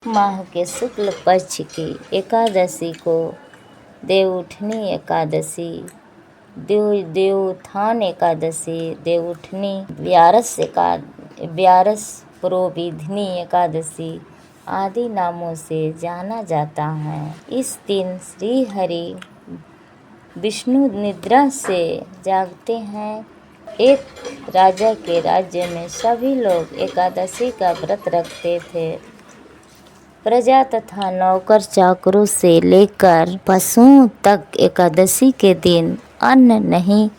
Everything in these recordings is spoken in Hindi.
माह के शुक्ल पक्ष की एकादशी को देवउठनी एकादशी, देवोत्थान एकादशी, देवउठनी, व्यारस पुरोहिधनी एकादशी आदि नामों से जाना जाता है। इस दिन श्री हरि विष्णु निद्रा से जागते हैं। एक राजा के राज्य में सभी लोग एकादशी का व्रत रखते थे। प्रजा तथा नौकर चाकरों से लेकर पशुओं तक एकादशी के दिन अन्न नहीं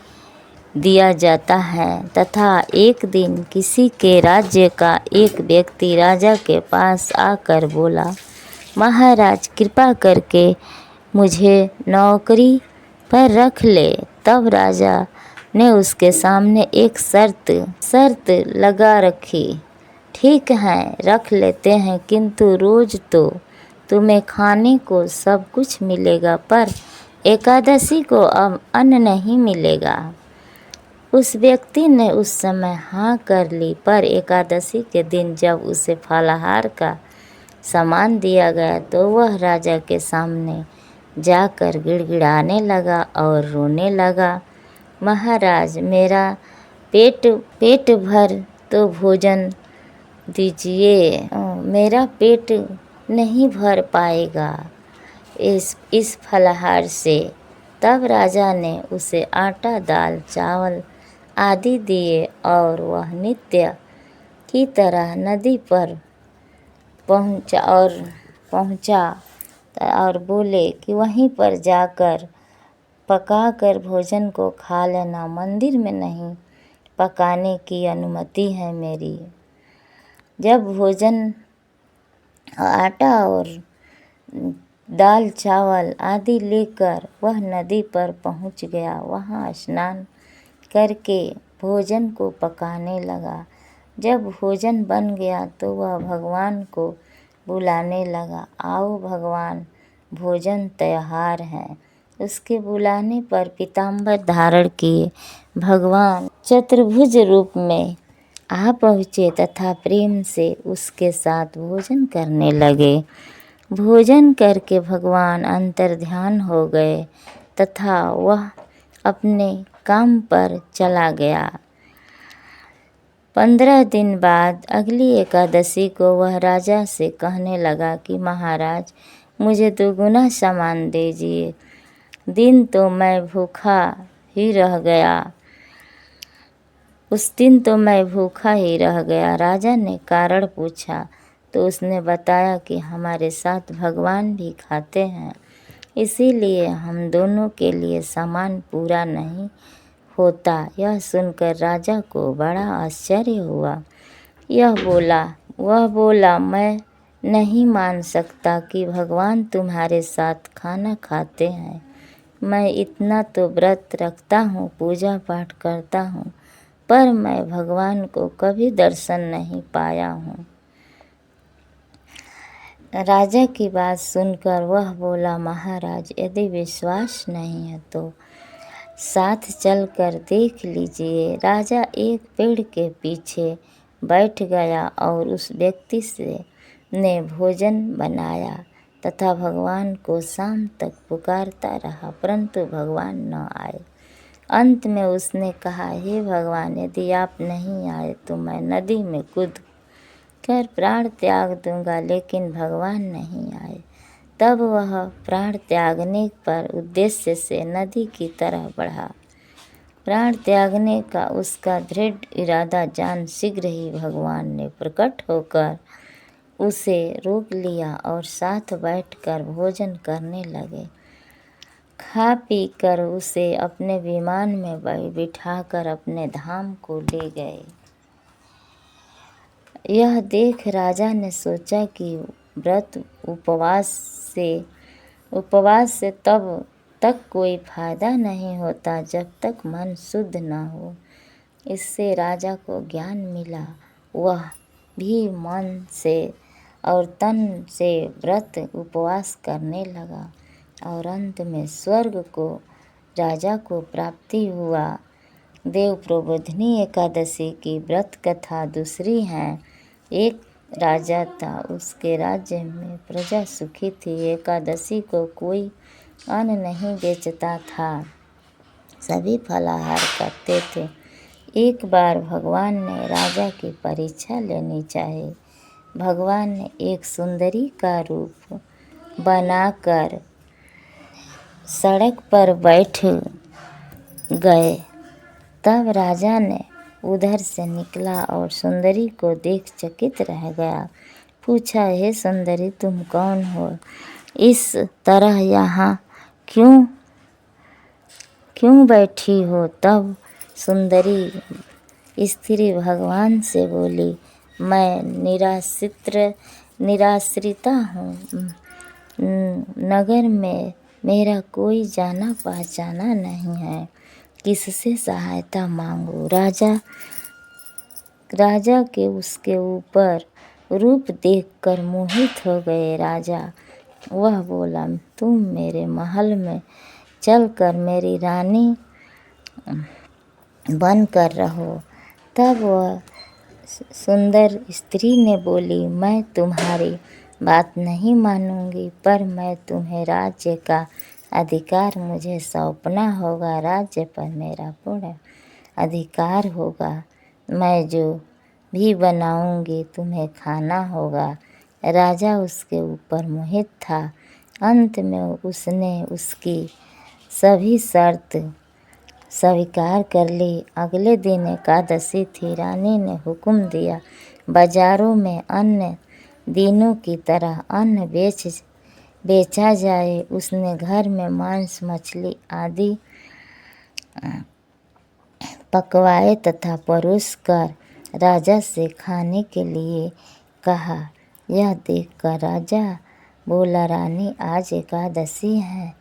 दिया जाता है तथा एक दिन किसी के राज्य का एक व्यक्ति राजा के पास आकर बोला, महाराज कृपा करके मुझे नौकरी पर रख ले। तब राजा ने उसके सामने एक शर्त लगा रखी, ठीक है रख लेते हैं, किंतु रोज तो तुम्हें खाने को सब कुछ मिलेगा पर एकादशी को अब अन्न नहीं मिलेगा। उस व्यक्ति ने उस समय हाँ कर ली, पर एकादशी के दिन जब उसे फलाहार का सामान दिया गया तो वह राजा के सामने जाकर गिड़गिड़ाने लगा और रोने लगा, महाराज मेरा पेट भर तो भोजन दीजिए, मेरा पेट नहीं भर पाएगा इस फलाहार से। तब राजा ने उसे आटा दाल चावल आदि दिए और वह नित्य की तरह नदी पर पहुंचा और बोले कि वहीं पर जाकर पकाकर भोजन को खा लेना, मंदिर में नहीं पकाने की अनुमति है मेरी। जब भोजन आटा और दाल चावल आदि लेकर वह नदी पर पहुंच गया, वहां स्नान करके भोजन को पकाने लगा। जब भोजन बन गया तो वह भगवान को बुलाने लगा, आओ भगवान भोजन तैयार है। उसके बुलाने पर पीताम्बर धारण किए भगवान चतुर्भुज रूप में आ पहुँचे तथा प्रेम से उसके साथ भोजन करने लगे। भोजन करके भगवान अंतर्ध्यान हो गए तथा वह अपने काम पर चला गया। 15 दिन बाद अगली एकादशी को वह राजा से कहने लगा कि महाराज मुझे दोगुना सामान दीजिए, दिन तो मैं भूखा ही रह गया। उस दिन तो मैं भूखा ही रह गया। राजा ने कारण पूछा तो उसने बताया कि हमारे साथ भगवान भी खाते हैं, इसीलिए हम दोनों के लिए सामान पूरा नहीं होता। यह सुनकर राजा को बड़ा आश्चर्य हुआ। वह बोला मैं नहीं मान सकता कि भगवान तुम्हारे साथ खाना खाते हैं। मैं इतना तो व्रत रखता हूँ, पूजा पाठ करता हूँ, पर मैं भगवान को कभी दर्शन नहीं पाया हूँ। राजा की बात सुनकर वह बोला, महाराज यदि विश्वास नहीं है तो साथ चलकर देख लीजिए। राजा एक पेड़ के पीछे बैठ गया और उस व्यक्ति ने भोजन बनाया तथा भगवान को शाम तक पुकारता रहा, परंतु भगवान न आए। अंत में उसने कहा, हे भगवान यदि आप नहीं आए तो मैं नदी में कूद कर प्राण त्याग दूंगा, लेकिन भगवान नहीं आए। तब वह प्राण त्यागने पर उद्देश्य से नदी की तरह बढ़ा। प्राण त्यागने का उसका दृढ़ इरादा जान शीघ्र ही भगवान ने प्रकट होकर उसे रोक लिया और साथ बैठकर भोजन करने लगे। खा पी कर उसे अपने विमान में बिठाकर अपने धाम को ले गए। यह देख राजा ने सोचा कि व्रत उपवास से तब तक कोई फायदा नहीं होता जब तक मन शुद्ध न हो। इससे राजा को ज्ञान मिला। वह भी मन से और तन से व्रत उपवास करने लगा और अंत में स्वर्ग को राजा को प्राप्ति हुआ। देव प्रबोधिनी एकादशी की व्रत कथा दूसरी है। एक राजा था, उसके राज्य में प्रजा सुखी थी। एकादशी को कोई अन्न नहीं बेचता था, सभी फलाहार करते थे। एक बार भगवान ने राजा की परीक्षा लेनी चाही। भगवान ने एक सुंदरी का रूप बनाकर सड़क पर बैठ गए। तब राजा ने उधर से निकला और सुंदरी को देख चकित रह गया। पूछा, हे सुंदरी, तुम कौन हो? इस तरह यहाँ क्यों बैठी हो? तब सुंदरी स्त्री भगवान से बोली, मैं निराश्रिता हूँ। नगर में मेरा कोई जाना पहचाना नहीं है, किससे सहायता मांगू? राजा के उसके ऊपर रूप देखकर मोहित हो गए। राजा वह बोला, तुम मेरे महल में चलकर मेरी रानी बनकर रहो। तब वह सुंदर स्त्री ने बोली, मैं तुम्हारी बात नहीं मानूंगी, पर मैं तुम्हें राज्य का अधिकार मुझे सौंपना होगा। राज्य पर मेरा पूर्ण अधिकार होगा। मैं जो भी बनाऊंगी तुम्हें खाना होगा। राजा उसके ऊपर मोहित था। अंत में उसने उसकी सभी शर्त स्वीकार कर ली। अगले दिन एकादशी थी। रानी ने हुक्म दिया, बाजारों में अन्य दिनों की तरह अन्न बेचा जाए। उसने घर में मांस, मछली आदि पकवाए तथा परोस कर राजा से खाने के लिए कहा। यह देखकर राजा बोला, रानी, आज एकादशी है,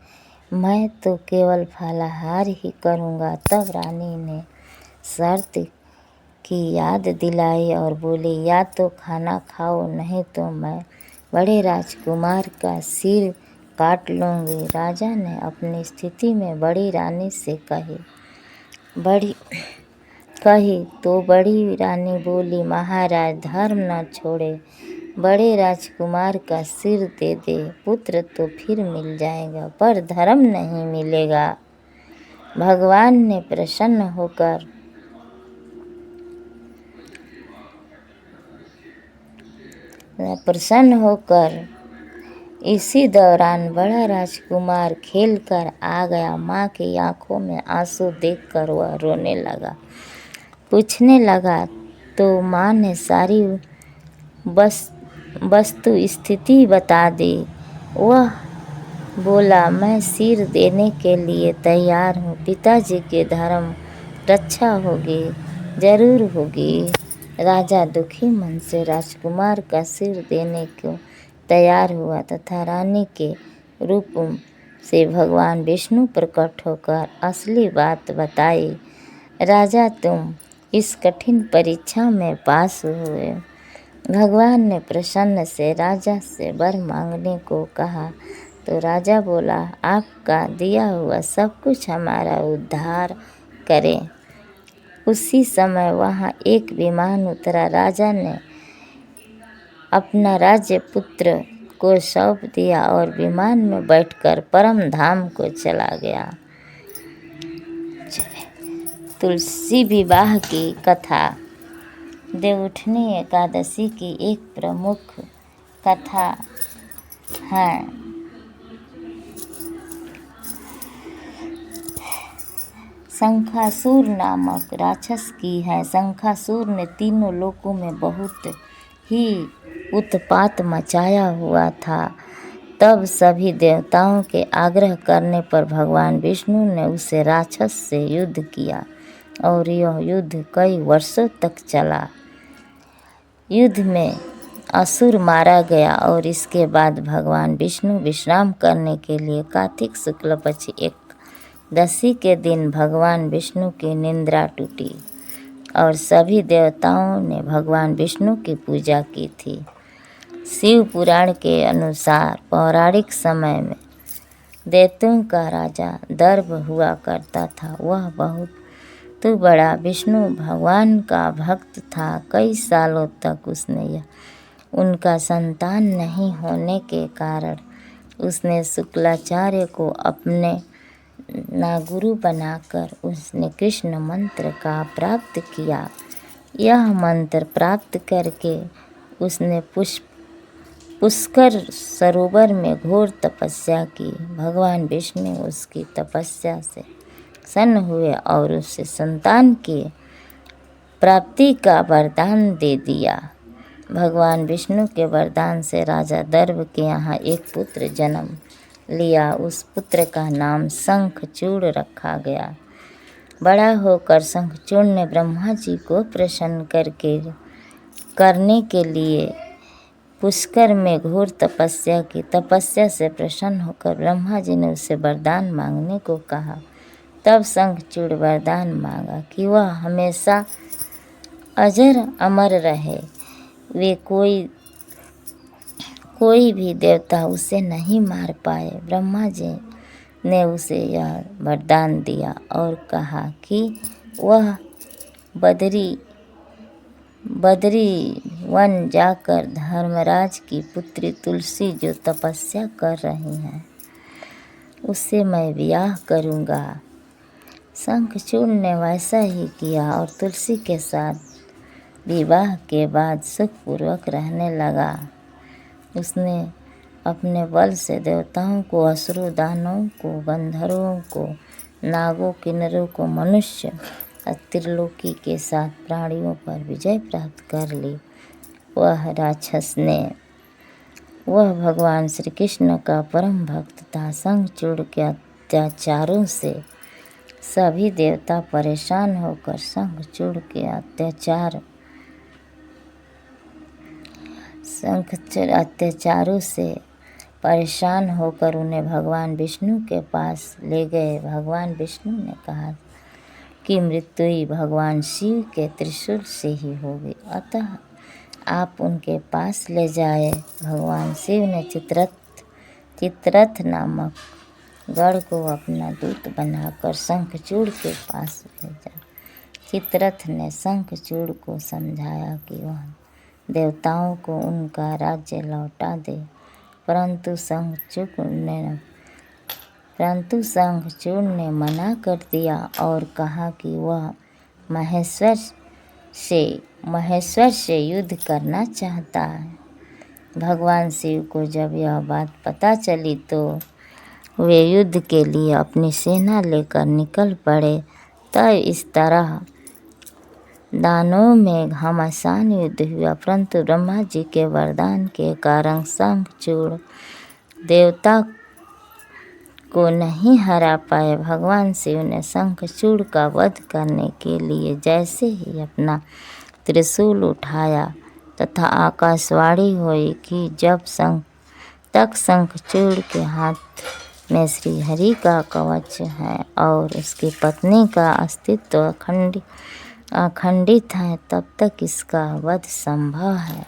मैं तो केवल फलाहार ही करूँगा। तब रानी ने शर्त की याद दिलाई और बोली, या तो खाना खाओ, नहीं तो मैं बड़े राजकुमार का सिर काट लूँगी। राजा ने अपनी स्थिति में बड़ी रानी से कही तो बड़ी रानी बोली, महाराज, धर्म न छोड़े, बड़े राजकुमार का सिर दे दे। पुत्र तो फिर मिल जाएगा, पर धर्म नहीं मिलेगा। भगवान ने प्रसन्न होकर इसी दौरान बड़ा राजकुमार खेल कर आ गया। माँ की आंखों में आंसू देखकर वह रोने लगा। पूछने लगा तो माँ ने सारी वस्तु स्थिति बता दी। वह बोला, मैं सिर देने के लिए तैयार हूँ। पिताजी के धर्म रक्षा होगी, जरूर होगी। राजा दुखी मन से राजकुमार का सिर देने को तैयार हुआ तथा रानी के रूप से भगवान विष्णु प्रकट होकर असली बात बताई। राजा, तुम इस कठिन परीक्षा में पास हुए। भगवान ने प्रसन्न से राजा से वर मांगने को कहा तो राजा बोला, आपका दिया हुआ सब कुछ हमारा उद्धार करे। उसी समय वहाँ एक विमान उतरा। राजा ने अपना राज्य पुत्र को सौंप दिया और विमान में बैठकर परम धाम को चला गया। तुलसी विवाह की कथा। देवउठनी एकादशी की एक प्रमुख कथा है। शंखासुर नामक राक्षस की है। शंखासुर ने तीनों लोकों में बहुत ही उत्पात मचाया हुआ था। तब सभी देवताओं के आग्रह करने पर भगवान विष्णु ने उसे राक्षस से युद्ध किया और यह युद्ध कई वर्षों तक चला। युद्ध में असुर मारा गया और इसके बाद भगवान विष्णु विश्राम करने के लिए कार्तिक शुक्ल पक्ष एकादशी के दिन भगवान विष्णु की निद्रा टूटी और सभी देवताओं ने भगवान विष्णु की पूजा की थी। शिव पुराण के अनुसार पौराणिक समय में दैत्यों का राजा दर्भ हुआ करता था। वह बहुत बड़ा विष्णु भगवान का भक्त था। कई सालों तक उसने यह उनका संतान नहीं होने के कारण उसने शुक्लाचार्य को अपने नागुरु बनाकर उसने कृष्ण मंत्र का प्राप्त किया। यह मंत्र प्राप्त करके उसने पुष्कर सरोवर में घोर तपस्या की। भगवान विष्णु उसकी तपस्या से प्रसन्न हुए और उससे संतान की प्राप्ति का वरदान दे दिया। भगवान विष्णु के वरदान से राजा दर्भ के यहाँ एक पुत्र जन्म लिया। उस पुत्र का नाम शंखचूड़ रखा गया। बड़ा होकर शंखचूड़ ने ब्रह्मा जी को प्रसन्न करने के लिए पुष्कर में घोर तपस्या की। तपस्या से प्रसन्न होकर ब्रह्मा जी ने उससे वरदान मांगने को कहा। तब शंखचूड़ वरदान मांगा कि वह हमेशा अजर अमर रहे। वे कोई भी देवता उसे नहीं मार पाए। ब्रह्मा जी ने उसे यह वरदान दिया और कहा कि वह बदरी वन जाकर धर्मराज की पुत्री तुलसी जो तपस्या कर रही हैं उससे मैं विवाह करूँगा। शंखचूड़ ने वैसा ही किया और तुलसी के साथ विवाह के बाद सुखपूर्वक रहने लगा। उसने अपने बल से देवताओं को, असुरों, दानवों को, गंधर्वों को, नागों, किन्नरों को, मनुष्य और त्रिलोकी के साथ प्राणियों पर विजय प्राप्त कर ली। वह भगवान श्री कृष्ण का परम भक्त था। शंखचूड़ के अत्याचारों से सभी देवता परेशान होकर शंखचूड़ के अत्याचारों से परेशान होकर उन्हें भगवान विष्णु के पास ले गए। भगवान विष्णु ने कहा कि मृत्यु ही भगवान शिव के त्रिशूल से ही होगी, अतः आप उनके पास ले जाए। भगवान शिव ने चित्ररथ नामक गढ़ को अपना दूत बनाकर शंखचूड़ के पास भेजा। चित्ररथ ने शंखचूड़ को समझाया कि वह देवताओं को उनका राज्य लौटा दे, परंतु शंखचूड़ ने मना कर दिया और कहा कि वह महेश्वर से युद्ध करना चाहता है। भगवान शिव को जब यह बात पता चली तो वे युद्ध के लिए अपनी सेना लेकर निकल पड़े। तब इस तरह दानवों में घमासान युद्ध हुआ, परंतु ब्रह्मा जी के वरदान के कारण शंखचूड़ देवता को नहीं हरा पाए। भगवान शिव ने शंखचूड़ का वध करने के लिए जैसे ही अपना त्रिशूल उठाया तथा आकाशवाणी हुई कि जब तक शंखचूड़ के हाथ में श्री हरि का कवच है और उसकी पत्नी का अस्तित्व अखंडित है, तब तक इसका वध संभव है।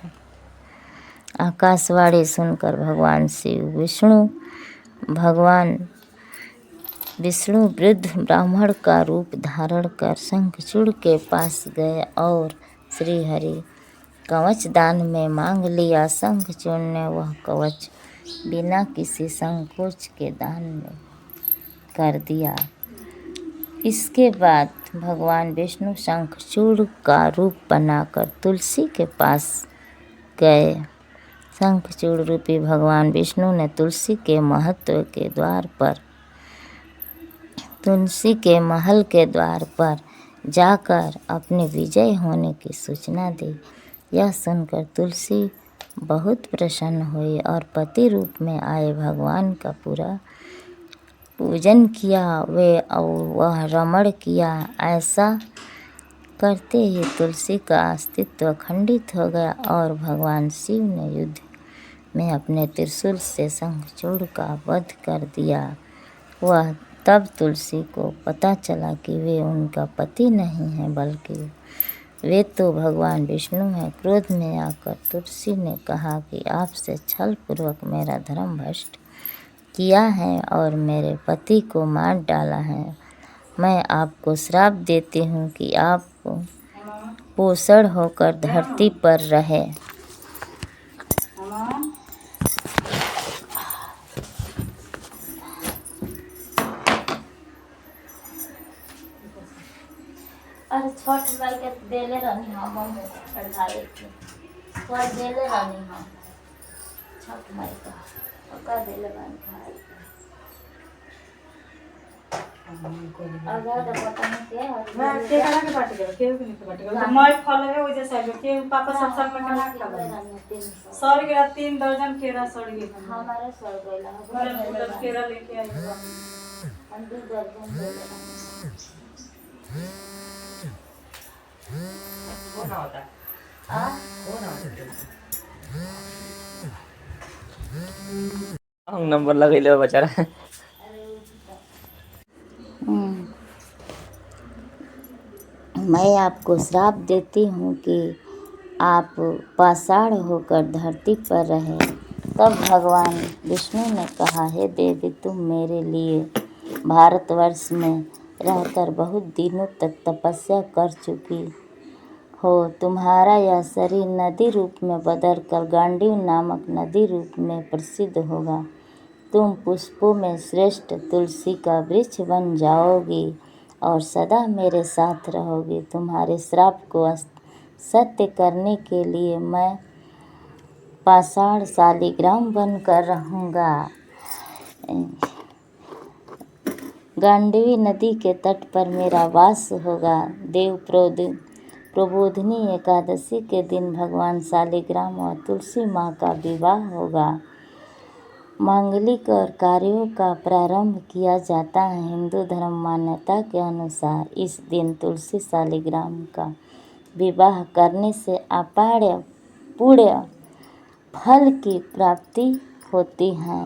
आकाशवाणी सुनकर भगवान विष्णु वृद्ध ब्राह्मण का रूप धारण कर शंखचूड़ के पास गए और श्री हरि कवच दान में मांग लिया। शंखचूड़ ने वह कवच बिना किसी संकोच के दान में कर दिया। इसके बाद भगवान विष्णु शंखचूड़ का रूप बनाकर तुलसी के पास गए। शंखचूड़ रूपी भगवान विष्णु ने तुलसी के महल के द्वार पर जाकर अपने विजय होने की सूचना दी। यह सुनकर तुलसी बहुत प्रसन्न हुई और पति रूप में आए भगवान का पूरा पूजन किया। वह रमण किया। ऐसा करते ही तुलसी का अस्तित्व खंडित हो गया और भगवान शिव ने युद्ध में अपने त्रिशूल से शंखचूड़ का वध कर दिया। तब तुलसी को पता चला कि वे उनका पति नहीं हैं, बल्कि वे तो भगवान विष्णु हैं। क्रोध में आकर तुलसी ने कहा कि आपसे छल पूर्वक मेरा धर्म भ्रष्ट किया है और मेरे पति को मार डाला है। मैं आपको श्राप देती हूँ कि आप पोषण होकर धरती पर रहे। अरे छठ माई के देले रहनी हम चढ़ावे के कर देले रहनी हम छठ माई का कर देले रहनी खाए अगर तो पता नहीं के मैं के करा के बाटी दे के नहीं के बाटी तो मैं फल है वो जैसा जो के पापा सब संग में खाना खा ले सर के 3 दर्जन केरा सड़ गई हमारे सड़ गइला मैं केरा लेके आई हूं हम 2 दर्जन ले लेना वो ना होता आ वो ना होता नंबर लगैले बेचारा मैं आपको श्राप देती हूँ कि आप पाषाण होकर धरती पर रहे। तब भगवान विष्णु ने कहा, हे देवी, तुम मेरे लिए भारतवर्ष में रहकर बहुत दिनों तक तपस्या कर चुकी हो। तुम्हारा यह शरीर नदी रूप में बदलकर गांडीव नामक नदी रूप में प्रसिद्ध होगा। तुम पुष्पों में श्रेष्ठ तुलसी का वृक्ष बन जाओगी और सदा मेरे साथ रहोगी। तुम्हारे श्राप को सत्य करने के लिए मैं पाषाण शालिग्राम बनकर रहूँगा। गांडवी नदी के तट पर मेरा वास होगा। देव प्रबोधिनी एकादशी के दिन भगवान शालिग्राम और तुलसी माँ का विवाह होगा। मांगलिक और कार्यों का प्रारंभ किया जाता है। हिंदू धर्म मान्यता के अनुसार इस दिन तुलसी शालिग्राम का विवाह करने से अपार पुण्य फल की प्राप्ति होती है।